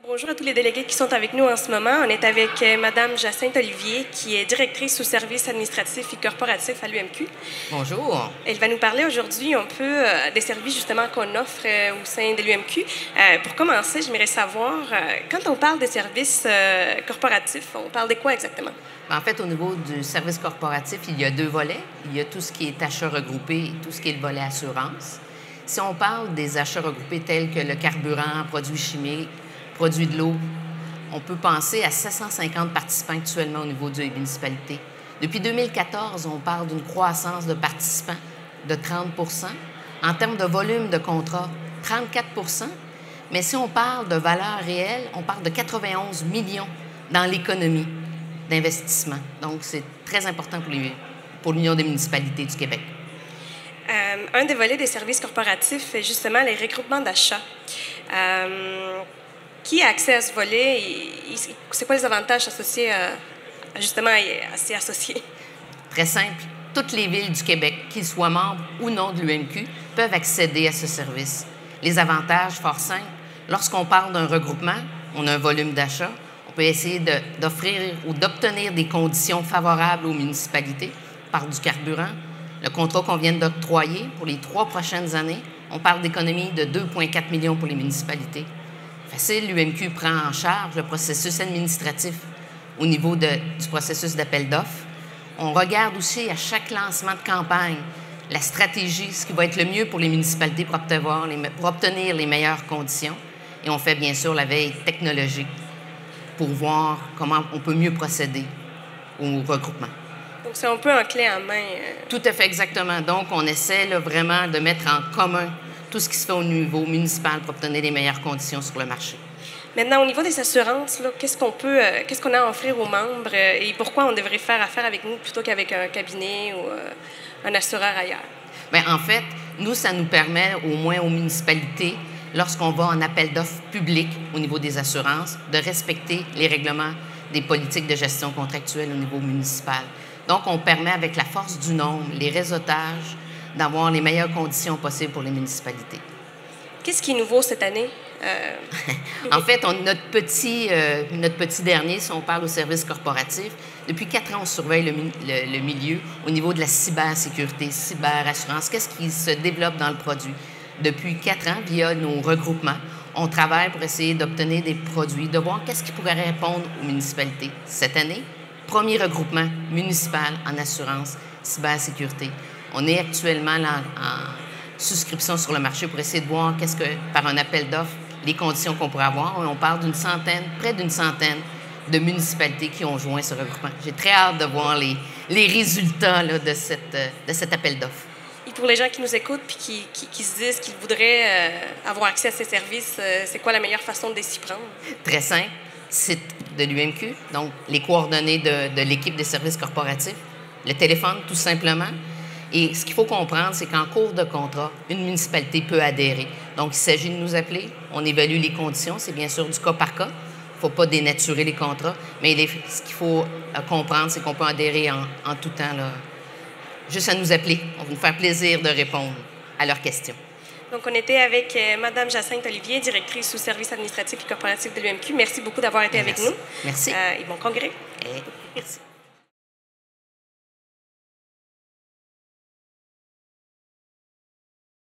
Bonjour à tous les délégués qui sont avec nous en ce moment. On est avec Madame Jacinthe Olivier, qui est directrice au service administratif et corporatif à l'UMQ. Bonjour. Elle va nous parler aujourd'hui un peu des services justement qu'on offre au sein de l'UMQ. Pour commencer, j'aimerais savoir, quand on parle des services corporatifs, on parle de quoi exactement? En fait, au niveau du service corporatif, il y a deux volets. Il y a tout ce qui est achats regroupés et tout ce qui est le volet assurance. Si on parle des achats regroupés tels que le carburant, produits chimiques, produits de l'eau, on peut penser à 750 participants actuellement au niveau des municipalités. Depuis 2014, on parle d'une croissance de participants de 30 En termes de volume de contrats, 34 Mais si on parle de valeur réelle, on parle de 91 millions dans l'économie d'investissement. Donc, c'est très important pour l'Union des municipalités du Québec. Un des volets des services corporatifs est justement les regroupements d'achats. Qui a accès à ce volet et c'est quoi les avantages associés justement à ces associés? Très simple. Toutes les villes du Québec, qu'ils soient membres ou non de l'UMQ, peuvent accéder à ce service. Les avantages, fort simples, lorsqu'on parle d'un regroupement, on a un volume d'achat, on peut essayer d'offrir ou d'obtenir des conditions favorables aux municipalités par du carburant. Le contrat qu'on vient d'octroyer pour les 3 prochaines années, on parle d'économie de 2,4 millions pour les municipalités. Facile, l'UMQ prend en charge le processus administratif au niveau du processus d'appel d'offres. On regarde aussi à chaque lancement de campagne la stratégie, ce qui va être le mieux pour les municipalités pour obtenir les meilleures conditions. Et on fait bien sûr la veille technologique pour voir comment on peut mieux procéder au regroupement. Donc, c'est un peu en clé en main. Tout à fait, exactement. Donc, on essaie là, vraiment de mettre en commun tout ce qui se fait au niveau municipal pour obtenir les meilleures conditions sur le marché. Maintenant, au niveau des assurances, qu'est-ce qu'on a à offrir aux membres et pourquoi on devrait faire affaire avec nous plutôt qu'avec un cabinet ou un assureur ailleurs? Bien, en fait, nous, ça nous permet, au moins aux municipalités, lorsqu'on va en appel d'offres public au niveau des assurances, de respecter les règlements des politiques de gestion contractuelle au niveau municipal. Donc, on permet, avec la force du nombre, les réseautages, d'avoir les meilleures conditions possibles pour les municipalités. Qu'est-ce qui est nouveau cette année? En fait, notre petit dernier, si on parle au service corporatif, depuis 4 ans, on surveille le milieu au niveau de la cybersécurité, cyberassurance. Qu'est-ce qui se développe dans le produit? Depuis 4 ans, via nos regroupements, on travaille pour essayer d'obtenir des produits, de voir qu'est-ce qui pourrait répondre aux municipalités. Cette année, premier regroupement municipal en assurance cybersécurité. On est actuellement là en souscription sur le marché pour essayer de voir par un appel d'offres, les conditions qu'on pourrait avoir. On parle près d'une centaine de municipalités qui ont joint ce regroupement. J'ai très hâte de voir les résultats là, de cet appel d'offres. Et pour les gens qui nous écoutent et qui se disent qu'ils voudraient avoir accès à ces services, c'est quoi la meilleure façon de s'y prendre? Très simple. Site de l'UMQ, donc les coordonnées de l'équipe des services corporatifs, le téléphone tout simplement. Et ce qu'il faut comprendre, c'est qu'en cours de contrat, une municipalité peut adhérer. Donc, il s'agit de nous appeler, on évalue les conditions, c'est bien sûr du cas par cas. Il ne faut pas dénaturer les contrats, mais ce qu'il faut comprendre, c'est qu'on peut adhérer en tout temps, là, juste à nous appeler. On va nous faire plaisir de répondre à leurs questions. Donc, on était avec Mme Jacinthe Olivier, directrice au service administratif et corporatif de l'UMQ. Merci beaucoup d'avoir été avec nous. Merci. Et bon congrès. Merci.